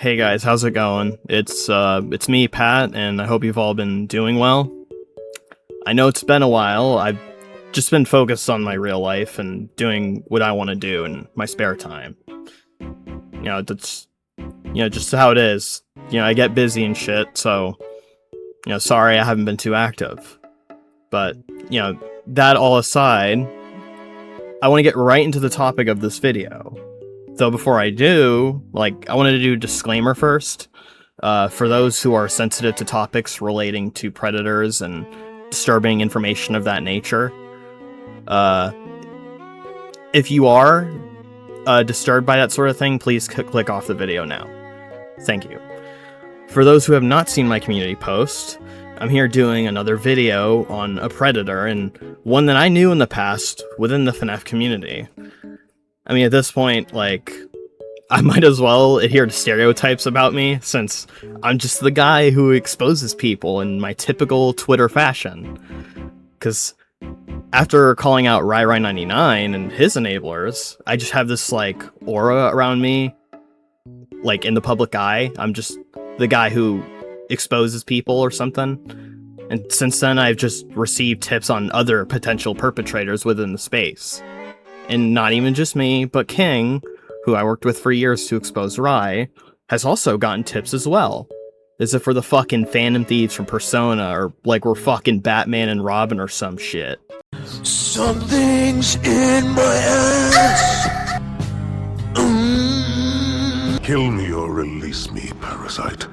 Hey guys, how's it going? It's me, Pat, and I hope you've all been doing well. I know it's been a while. I've just been focused on my real life and doing what I want to do in my spare time. That's just how it is. I get busy and shit, so sorry I haven't been too active. But, that all aside, I want to get right into the topic of this video. Though before I do, I wanted to do a disclaimer first. For those who are sensitive to topics relating to predators and disturbing information of that nature. If you are disturbed by that sort of thing, please click off the video now. Thank you. For those who have not seen my community post, I'm here doing another video on a predator, and one that I knew in the past within the FNAF community. I mean, at this point, I might as well adhere to stereotypes about me, since I'm just the guy who exposes people in my typical Twitter fashion. Because after calling out RyRy99 and his enablers, I just have this, aura around me, in the public eye. I'm just the guy who exposes people or something. And since then, I've just received tips on other potential perpetrators within the space. And not even just me, but King, who I worked with for years to expose Rye, has also gotten tips as well. As if we're the fucking Phantom Thieves from Persona, or we're fucking Batman and Robin or some shit. Something's in my ass. Kill me or release me, parasite.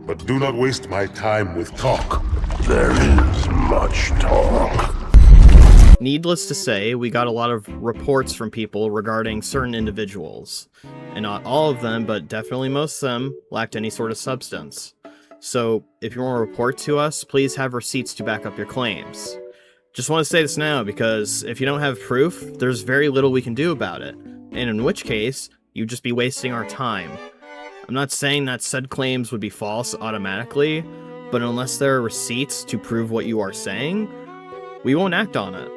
But do not waste my time with talk. There is much talk. Needless to say, we got a lot of reports from people regarding certain individuals, and not all of them, but definitely most of them, lacked any sort of substance. So, if you want to report to us, please have receipts to back up your claims. Just want to say this now, because if you don't have proof, there's very little we can do about it, and in which case, you'd just be wasting our time. I'm not saying that said claims would be false automatically, but unless there are receipts to prove what you are saying, we won't act on it.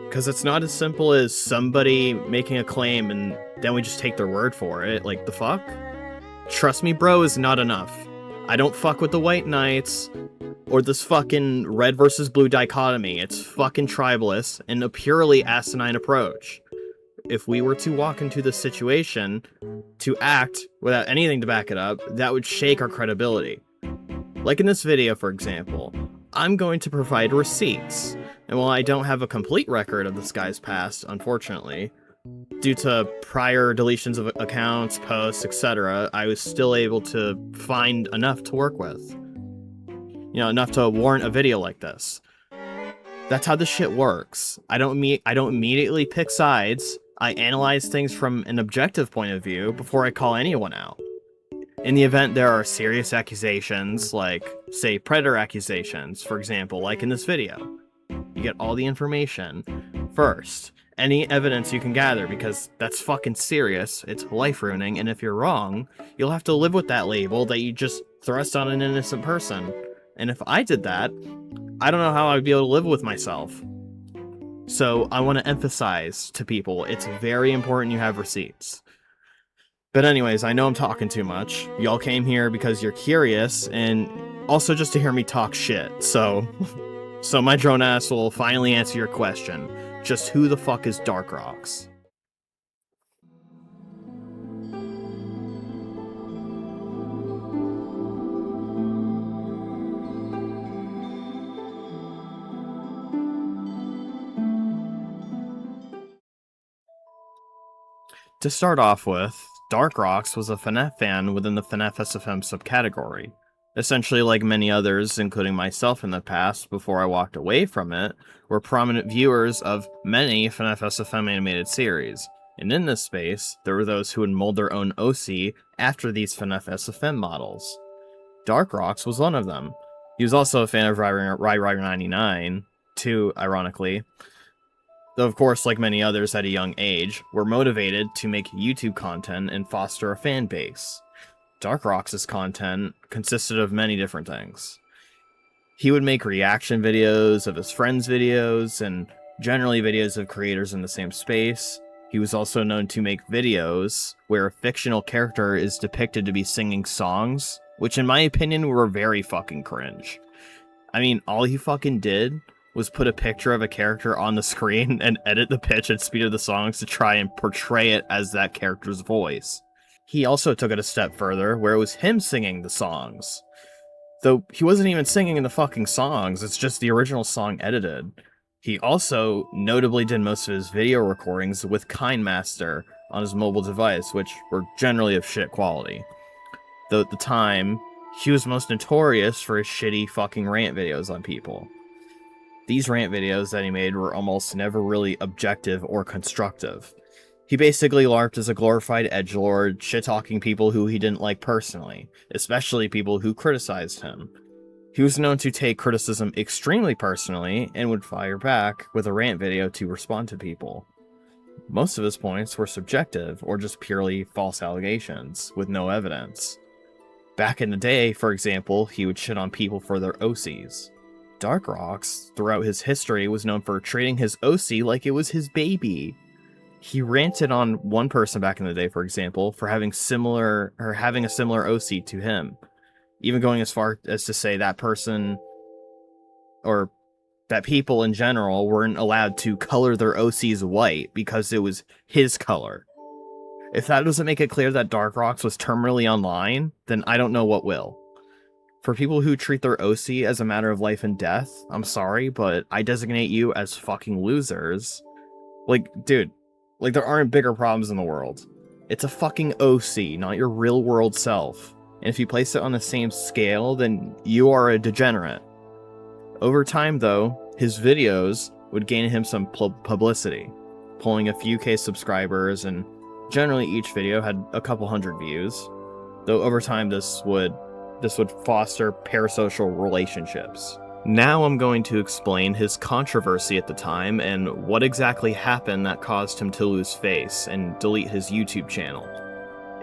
Because it's not as simple as somebody making a claim and then we just take their word for it. The fuck? Trust me, bro, is not enough. I don't fuck with the White Knights or this fucking red versus blue dichotomy. It's fucking tribalist and a purely asinine approach. If we were to walk into this situation to act without anything to back it up, that would shake our credibility. Like in this video, for example, I'm going to provide receipts. And while I don't have a complete record of this guy's past, unfortunately, due to prior deletions of accounts, posts, etc., I was still able to find enough to work with. Enough to warrant a video like this. That's how this shit works. I don't immediately pick sides. I analyze things from an objective point of view before I call anyone out. In the event there are serious accusations, say, predator accusations, for example, like in this video. You get all the information first. Any evidence you can gather, because that's fucking serious, it's life-ruining, and if you're wrong, you'll have to live with that label that you just thrust on an innocent person. And if I did that, I don't know how I'd be able to live with myself. So I want to emphasize to people, it's very important you have receipts. But anyways, I know I'm talking too much. Y'all came here because you're curious, and also just to hear me talk shit, so my drone ass will finally answer your question. Just who the fuck is Dark Rox? To start off with, Dark Rox was a FNAF fan within the FNAF SFM subcategory. Essentially, like many others, including myself in the past, before I walked away from it, were prominent viewers of many FNAF SFM animated series. And in this space, there were those who would mold their own OC after these FNAF SFM models. Dark Rox was one of them. He was also a fan of RyRy99, too, ironically. Though of course, like many others at a young age, were motivated to make YouTube content and foster a fan base. Dark Rox's content consisted of many different things. He would make reaction videos of his friends' videos, and generally videos of creators in the same space. He was also known to make videos where a fictional character is depicted to be singing songs, which in my opinion were very fucking cringe. I mean, all he fucking did was put a picture of a character on the screen and edit the pitch and speed of the songs to try and portray it as that character's voice. He also took it a step further, where it was him singing the songs. Though he wasn't even singing in the fucking songs, it's just the original song edited. He also notably did most of his video recordings with KindMaster on his mobile device, which were generally of shit quality. Though at the time, he was most notorious for his shitty fucking rant videos on people. These rant videos that he made were almost never really objective or constructive. He basically LARPed as a glorified edgelord, shit-talking people who he didn't like personally, especially people who criticized him. He was known to take criticism extremely personally and would fire back with a rant video to respond to people. Most of his points were subjective or just purely false allegations with no evidence. Back in the day, for example, he would shit on people for their OCs. Dark Rox, throughout his history, was known for treating his OC like it was his baby. He ranted on one person back in the day, for example, for having a similar OC to him, even going as far as to say that person, or that people in general, weren't allowed to color their OCs white because it was his color. If that doesn't make it clear that Dark Rox was terminally online, then I don't know what will. For people who treat their OC as a matter of life and death, I'm sorry, but I designate you as fucking losers. Like, dude, like there aren't bigger problems in the world. It's a fucking OC, not your real world self. And if you place it on the same scale, then you are a degenerate. Over time, though, his videos would gain him some publicity, pulling a few K subscribers, and generally each video had a couple hundred views. Though over time this would foster parasocial relationships. Now I'm going to explain his controversy at the time and what exactly happened that caused him to lose face and delete his YouTube channel.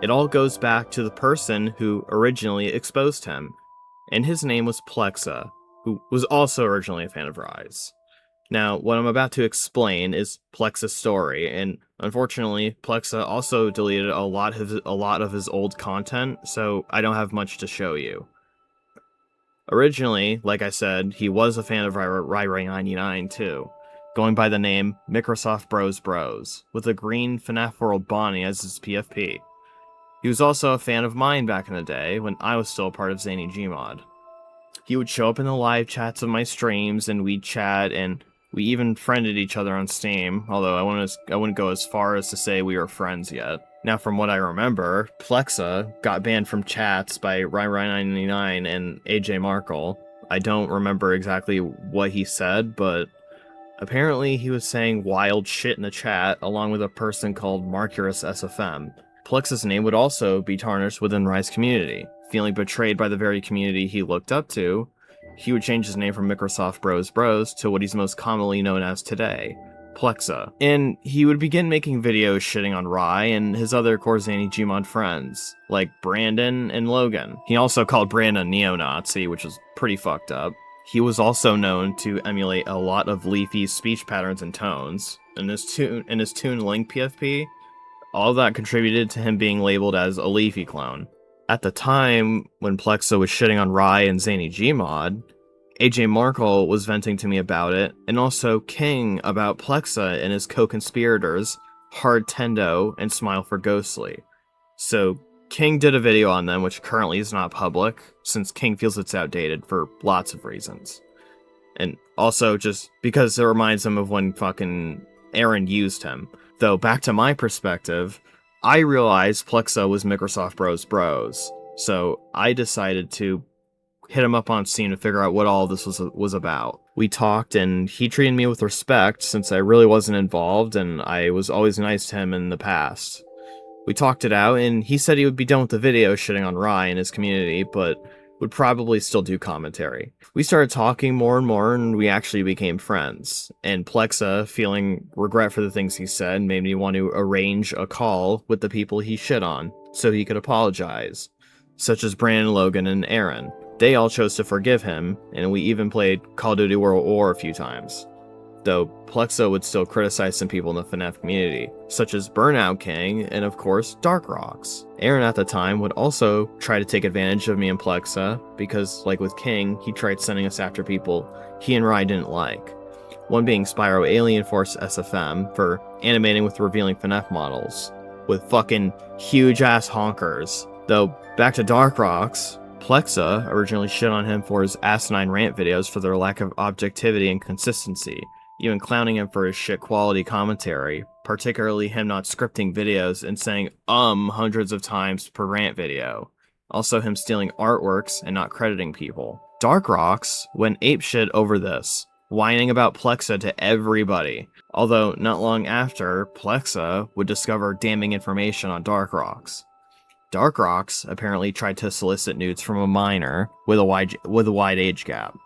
It all goes back to the person who originally exposed him, and his name was Plexa, who was also originally a fan of Rise. Now, what I'm about to explain is Plexa's story, and unfortunately, Plexa also deleted a lot of his old content, so I don't have much to show you. Originally, like I said, he was a fan of Rai99 too, going by the name Microsoft Bros, with a green FNAF World Bonnie as his PFP. He was also a fan of mine back in the day, when I was still a part of Zany Gmod. He would show up in the live chats of my streams, and we'd chat, and we even friended each other on Steam, although I wouldn't go as far as to say we were friends yet. Now, from what I remember, Plexa got banned from chats by Rai99 and AJ Markle. I don't remember exactly what he said, but apparently he was saying wild shit in the chat, along with a person called Marcurus SFM. Plexa's name would also be tarnished within Rise community. Feeling betrayed by the very community he looked up to, he would change his name from Microsoft Bros to what he's most commonly known as today, Plexa. And he would begin making videos shitting on Rai and his other Zany Gmod friends, like Brandon and Logan. He also called Brandon neo-Nazi, which was pretty fucked up. He was also known to emulate a lot of Leafy's speech patterns and tones. In his Toon Link PFP, all of that contributed to him being labeled as a Leafy clone. At the time, when Plexa was shitting on Rai and Zany Gmod, AJ Markle was venting to me about it, and also King about Plexa and his co-conspirators, Hard Tendo and Smile for Ghostly. So, King did a video on them, which currently is not public, since King feels it's outdated for lots of reasons. And also just because it reminds him of when fucking Aaron used him. Though, back to my perspective, I realized Plexa was Microsoft Bros, so I decided to hit him up on Steam to figure out what all this was about. We talked, and he treated me with respect since I really wasn't involved, and I was always nice to him in the past. We talked it out, and he said he would be done with the video shitting on Rai and his community, but would probably still do commentary. We started talking more and more, and we actually became friends. And Plexa, feeling regret for the things he said, made me want to arrange a call with the people he shit on, so he could apologize, such as Brandon, Logan, and Aaron. They all chose to forgive him, and we even played Call of Duty World War a few times. though Plexa would still criticize some people in the FNAF community, such as Burnout King and of course Dark Rox. Aaron at the time would also try to take advantage of me and Plexa, because like with King, he tried sending us after people he and Rye didn't like. One being Spyro Alien Force SFM for animating with revealing FNAF models, with fucking huge ass honkers. Though, back to Dark Rox, Plexa originally shit on him for his asinine rant videos for their lack of objectivity and consistency, even clowning him for his shit quality commentary, particularly him not scripting videos and saying hundreds of times per rant video. Also him stealing artworks and not crediting people. Dark Rox went apeshit over this, whining about Plexa to everybody, although not long after, Plexa would discover damning information on Dark Rox. Dark Rox apparently tried to solicit nudes from a minor with a wide age gap.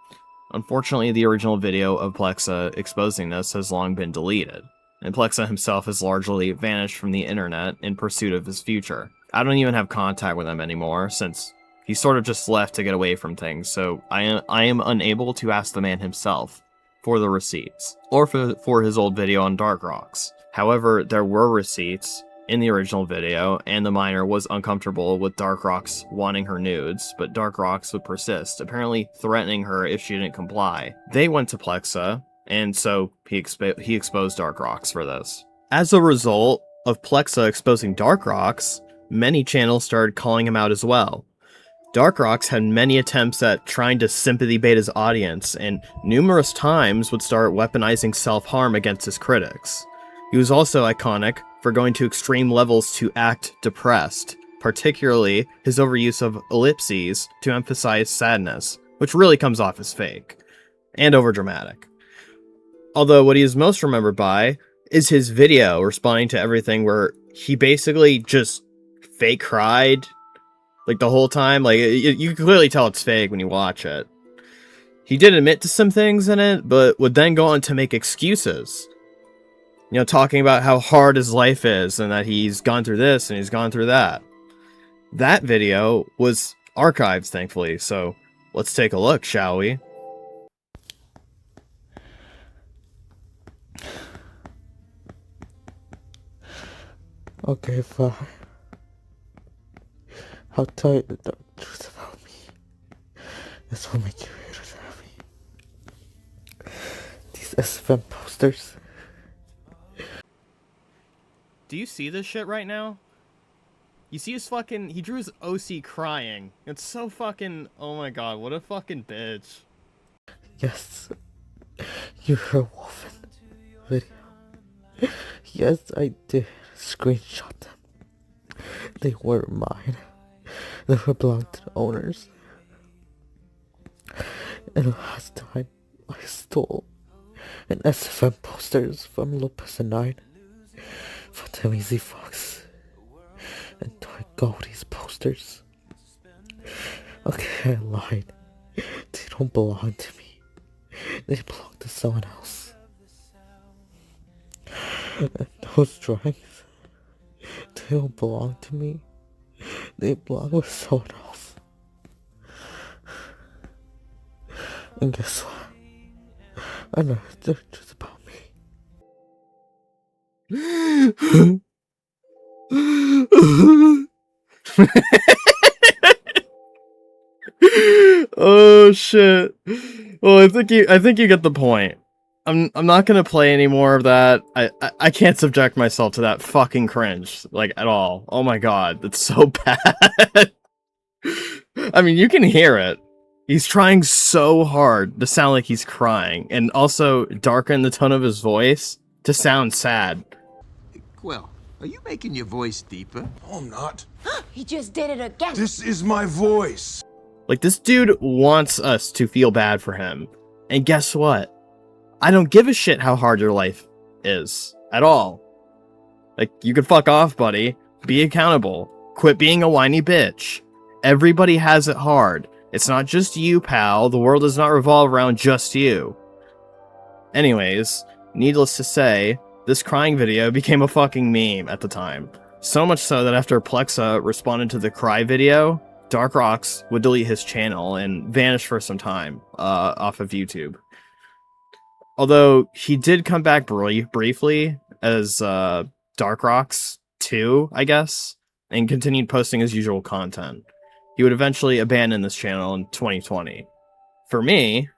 Unfortunately, the original video of Plexa exposing this has long been deleted, and Plexa himself has largely vanished from the internet in pursuit of his future. I don't even have contact with him anymore, since he sort of just left to get away from things, so I am unable to ask the man himself for the receipts, or for his old video on Dark Rox. However, there were receipts in the original video, and the minor was uncomfortable with Dark Rox wanting her nudes, but Dark Rox would persist, apparently threatening her if she didn't comply. They went to Plexa, and so he exposed Dark Rox for this. As a result of Plexa exposing Dark Rox, many channels started calling him out as well. Dark Rox had many attempts at trying to sympathy bait his audience, and numerous times would start weaponizing self-harm against his critics. He was also iconic for going to extreme levels to act depressed, particularly his overuse of ellipses to emphasize sadness, which really comes off as fake, and overdramatic. Although what he is most remembered by is his video responding to everything, where he basically just fake cried like the whole time. Like, you can clearly tell it's fake when you watch it. He did admit to some things in it, but would then go on to make excuses. You know, talking about how hard his life is and that he's gone through this and he's gone through that. That video was archived, thankfully, so let's take a look, shall we? Okay, fine. I'll tell you the dark truth about me. This will make you haters happy. These SFM posters. Do you see this shit right now? You see his fucking... He drew his OC crying. It's so fucking... Oh my god, what a fucking bitch. Yes. You heard Wolfen video. Yes, I did screenshot them. They weren't mine. They belonged to the owners. And last time, I stole an SFM posters from Lopez and Nine. For Timmy Z Fox and Toy Goldie's posters. Okay, I lied. They don't belong to me. They belong to someone else. And those drawings, they don't belong to me. They belong with someone else. And guess what? I know the truth about me. Oh shit. Well, I think you get the point. I'm not gonna play any more of that. I can't subject myself to that fucking cringe, like, at all. Oh my god, that's so bad. I mean, you can hear it. He's trying so hard to sound like he's crying, and also darken the tone of his voice to sound sad. Well, are you making your voice deeper? No, I'm not. He just did it again. This is my voice. Like, this dude wants us to feel bad for him. And guess what? I don't give a shit how hard your life is. At all. Like, you can fuck off, buddy. Be accountable. Quit being a whiny bitch. Everybody has it hard. It's not just you, pal. The world does not revolve around just you. Anyways, needless to say, this crying video became a fucking meme at the time. So much so that after Plexa responded to the cry video, Dark Rox would delete his channel and vanish for some time off of YouTube. Although he did come back briefly as Dark Rox 2, I guess, and continued posting his usual content. He would eventually abandon this channel in 2020. For me,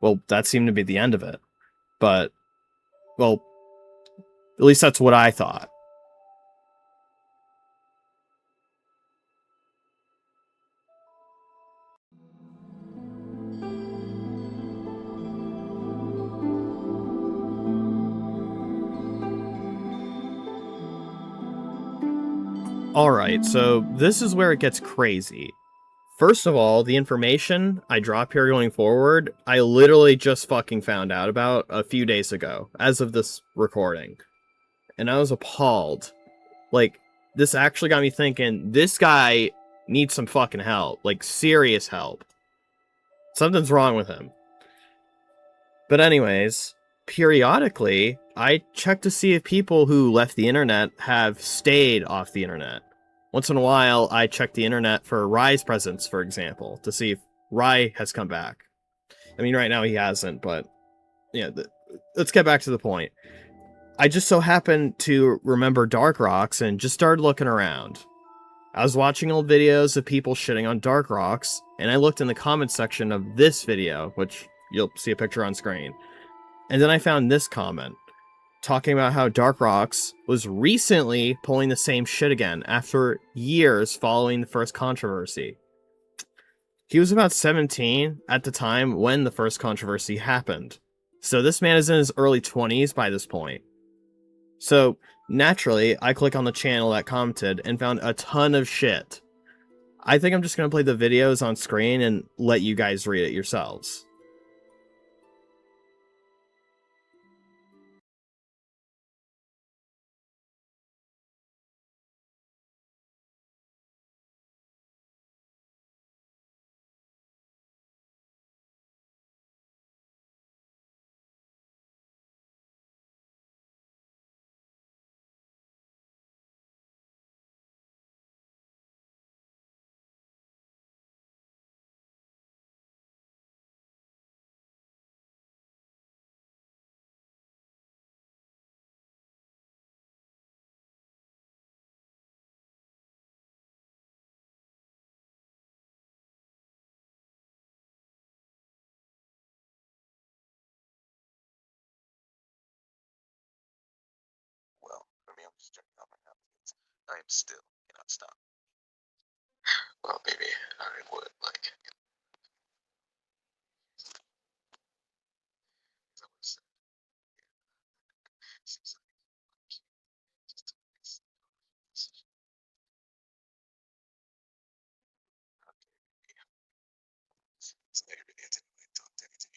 well, that seemed to be the end of it. But, well, at least that's what I thought. Alright, so this is where it gets crazy. First of all, the information I drop here going forward, I literally just fucking found out about a few days ago, as of this recording. And I was appalled. Like, this actually got me thinking, this guy needs some fucking help. Like, serious help. Something's wrong with him. But anyways, periodically, I check to see if people who left the internet have stayed off the internet. Once in a while, I check the internet for Rai's presence, for example, to see if Rai has come back. I mean, right now he hasn't, but yeah, let's get back to the point. I just so happened to remember Dark Rox and just started looking around. I was watching old videos of people shitting on Dark Rox, and I looked in the comments section of this video, which you'll see a picture on screen. And then I found this comment, talking about how Dark Rox was recently pulling the same shit again after years following the first controversy. He was about 17 at the time when the first controversy happened. So this man is in his early 20s by this point. So naturally, I click on the channel that commented and found a ton of shit. I think I'm just going to play the videos on screen and let you guys read it yourselves. Well, for me, I'm just checking out my applicants. I am still cannot stop. Well, maybe I would like. As I was saying, seems like just a nice decision. Okay, yeah. It's maybe they didn't really talk to anything.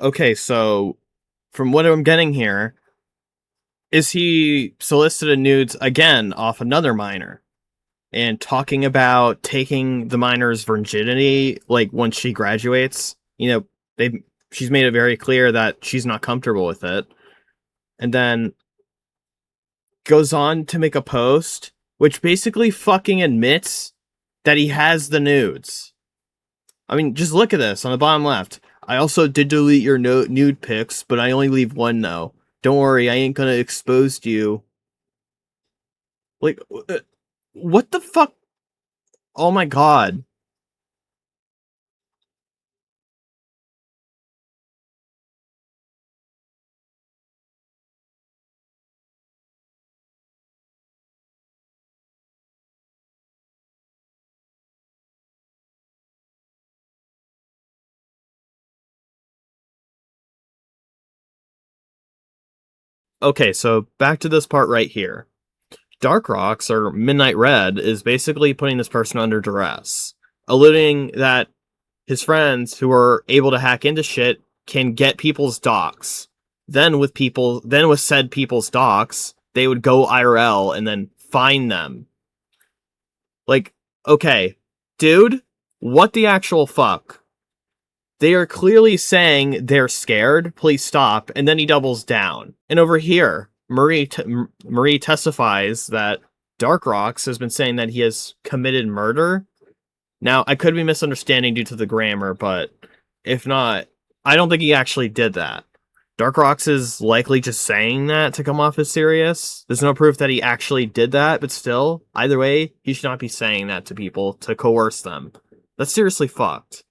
Okay, so from what I'm getting here, is he solicited nudes again off another minor and talking about taking the minor's virginity, like once she graduates. You know, she's made it very clear that she's not comfortable with it, and then goes on to make a post which basically fucking admits that he has the nudes. I mean, just look at this on the bottom left. I also did delete your nude pics, but I only leave one now. Don't worry, I ain't gonna expose you. Like, what the fuck? Oh my god. Okay, so back to this part right here. Dark Rox, or Midnight Red, is basically putting this person under duress, alluding that his friends who are able to hack into shit can get people's docs. Then with said people's docs, they would go IRL and then find them. Like, okay, dude, what the actual fuck? They are clearly saying they're scared, please stop, and then he doubles down. And over here, Marie testifies that Dark Rox has been saying that he has committed murder. Now, I could be misunderstanding due to the grammar, but if not, I don't think he actually did that. Dark Rox is likely just saying that to come off as serious. There's no proof that he actually did that, but still, either way, he should not be saying that to people to coerce them. That's seriously fucked.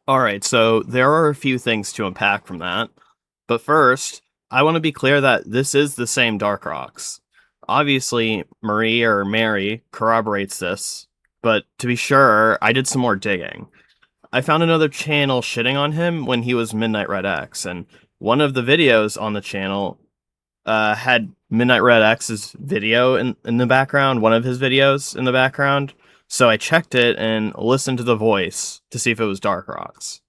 Alright, so there are a few things to unpack from that. But first, I want to be clear that this is the same Dark Rox. Obviously, Marie or Mary corroborates this, but to be sure, I did some more digging. I found another channel shitting on him when he was Midnightredx, and one of the videos on the channel had Midnightredx's video in the background, one of his videos in the background. So I checked it and listened to the voice to see if it was Dark Rox.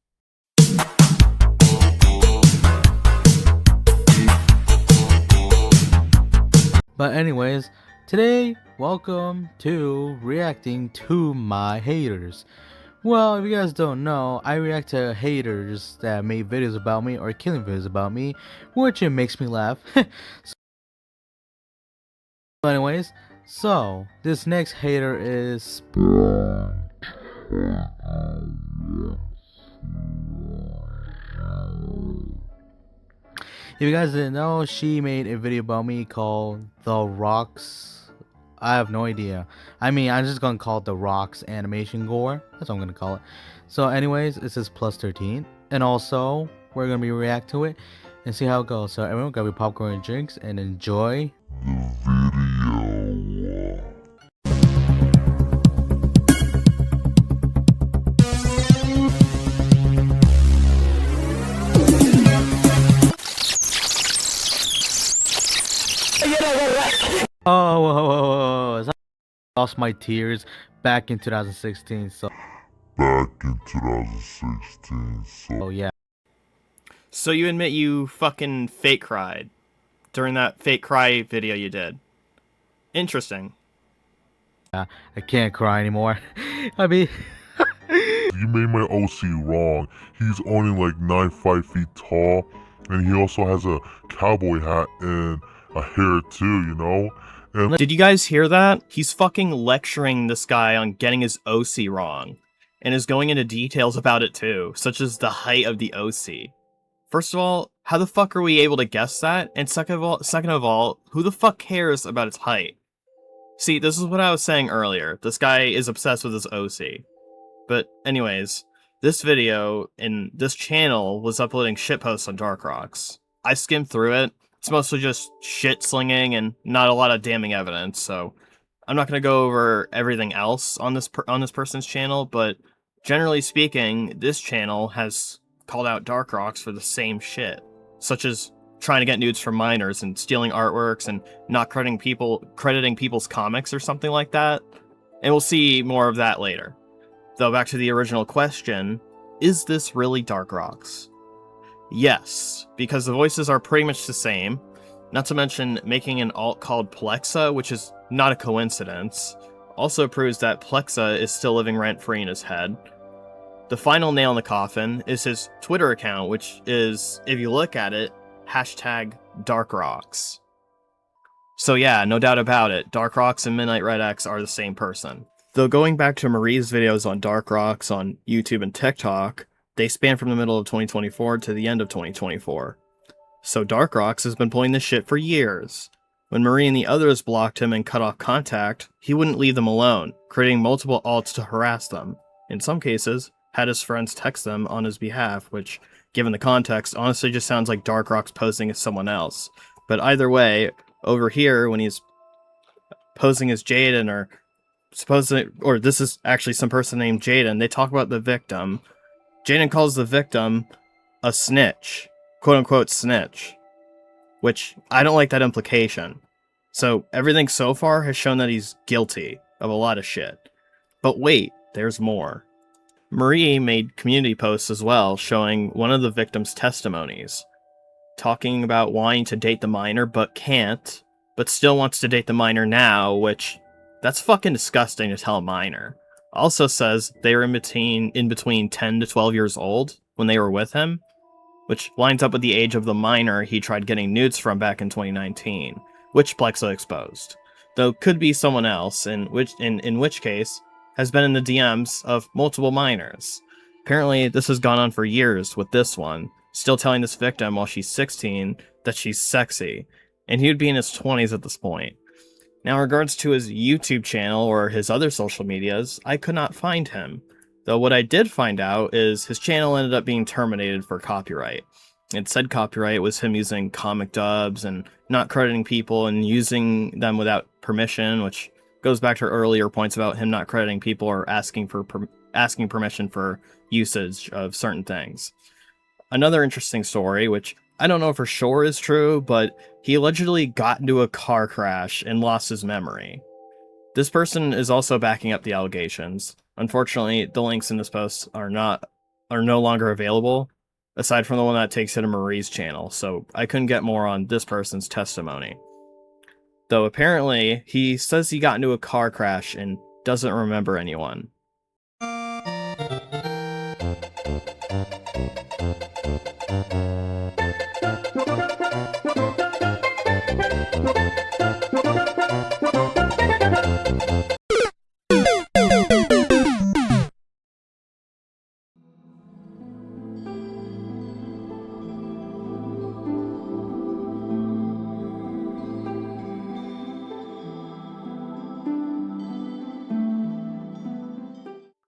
But anyways, today, welcome to reacting to my haters. Well, if you guys don't know, I react to haters that made videos about me or killing videos about me, which it makes me laugh. But anyways, so this next hater is if you guys didn't know, she made a video about me called The Rox. I have no idea. I mean, I'm just gonna call it The Rox Animation Gore. That's what I'm gonna call it. So anyways, it says +13. And also, we're gonna be react to it and see how it goes. So everyone grab your popcorn and drinks and enjoy The video. Oh, whoa. I lost my tears back in 2016, so Back in 2016, so yeah. So you admit you fucking fake cried during that fake cry video you did. Interesting. I can't cry anymore. I mean, you made my OC wrong. He's only like 9'5" feet tall, and he also has a cowboy hat and a hair too, you know? And Did you guys hear that? He's fucking lecturing this guy on getting his OC wrong, and is going into details about it too, such as the height of the OC. First of all, how the fuck are we able to guess that? And second of all, who the fuck cares about its height? See, this is what I was saying earlier. This guy is obsessed with his OC. But anyways, This video in this channel was uploading shitposts on Dark Rox. I skimmed through it. It's mostly just shit slinging and not a lot of damning evidence, so I'm not going to go over everything else on this person's channel, but generally speaking, this channel has called out Dark Rox for the same shit, such as trying to get nudes from minors and stealing artworks and not crediting people's comics or something like that. And we'll see more of that later. Though back to the original question, is this really Dark Rox? Yes, because the voices are pretty much the same, not to mention making an alt called Plexa, which is not a coincidence, also proves that Plexa is still living rent-free in his head. The final nail in the coffin is his Twitter account, which is, if you look at it, hashtag Dark Rox. So yeah, no doubt about it, Dark Rox and Midnightredx are the same person. Though going back to Marie's videos on Dark Rox on YouTube and TikTok, they span from the middle of 2024 to the end of 2024. So Dark Rox has been pulling this shit for years. When Marie and the others blocked him and cut off contact, he wouldn't leave them alone, creating multiple alts to harass them. In some cases, had his friends text them on his behalf, which, given the context, honestly just sounds like Dark Rox posing as someone else. But either way, over here, when he's posing as Jaden, or this is actually some person named Jaden, they talk about the victim. Jaden calls the victim a snitch, quote-unquote snitch, which I don't like that implication. So everything so far has shown that he's guilty of a lot of shit. But wait, there's more. Marie made community posts as well, showing one of the victim's testimonies, talking about wanting to date the minor but can't, but still wants to date the minor now, which, that's fucking disgusting to tell a minor. Also says they were in between 10 to 12 years old when they were with him, which lines up with the age of the minor he tried getting nudes from back in 2019, which Plexa exposed. Though could be someone else, in which case has been in the DMs of multiple minors. Apparently, this has gone on for years with this one, still telling this victim while she's 16 that she's sexy, and he would be in his 20s at this point. Now, in regards to his YouTube channel or his other social medias, I could not find him. Though what I did find out is his channel ended up being terminated for copyright. It said copyright was him using comic dubs and not crediting people and using them without permission, which goes back to earlier points about him not crediting people or asking permission for usage of certain things. Another interesting story, which I don't know for sure is true, but he allegedly got into a car crash and lost his memory. This person is also backing up the allegations. Unfortunately, the links in this post are no longer available, aside from the one that takes you to Marie's channel, so I couldn't get more on this person's testimony. Though apparently, he says he got into a car crash and doesn't remember anyone.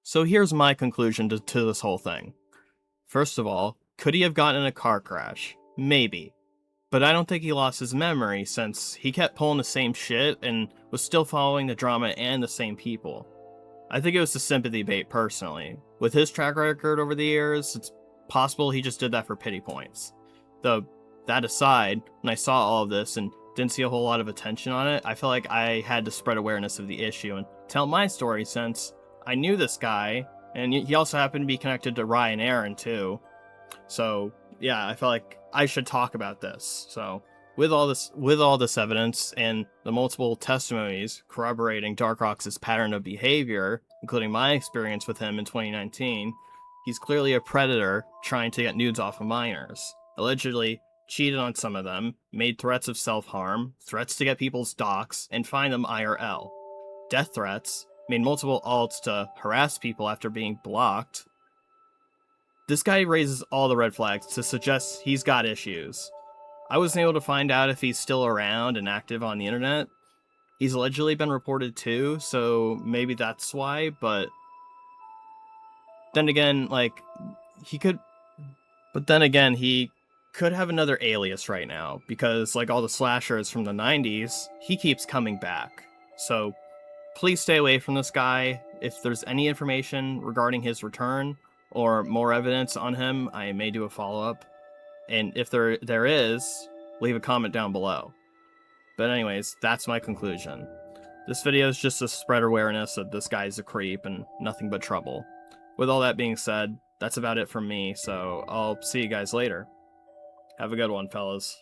So here's my conclusion to this whole thing. First of all, could he have gotten in a car crash? Maybe. But I don't think he lost his memory, since he kept pulling the same shit and was still following the drama and the same people. I think it was the sympathy bait personally. With his track record over the years, it's possible he just did that for pity points. Though, that aside, when I saw all of this and didn't see a whole lot of attention on it, I felt like I had to spread awareness of the issue and tell my story, since I knew this guy, and he also happened to be connected to Ryan Aaron too. So yeah, I felt like I should talk about this. So with all this evidence and the multiple testimonies corroborating Dark Rox's pattern of behavior, including my experience with him in 2019, he's clearly a predator trying to get nudes off of minors. Allegedly cheated on some of them, made threats of self-harm, threats to get people's docs and find them IRL, death threats, made multiple alts to harass people after being blocked. This guy raises all the red flags to suggest he's got issues. I wasn't able to find out if he's still around and active on the internet. He's allegedly been reported too, so maybe that's why, but then again, like, he could... But then again, he could have another alias right now, because like all the slashers from the 90s, he keeps coming back. So please stay away from this guy. If there's any information regarding his return or more evidence on him, I may do a follow-up. And if there is, leave a comment down below. But anyways, that's my conclusion. This video is just to spread awareness that this guy's a creep and nothing but trouble. With all that being said, that's about it from me, so I'll see you guys later. Have a good one, fellas.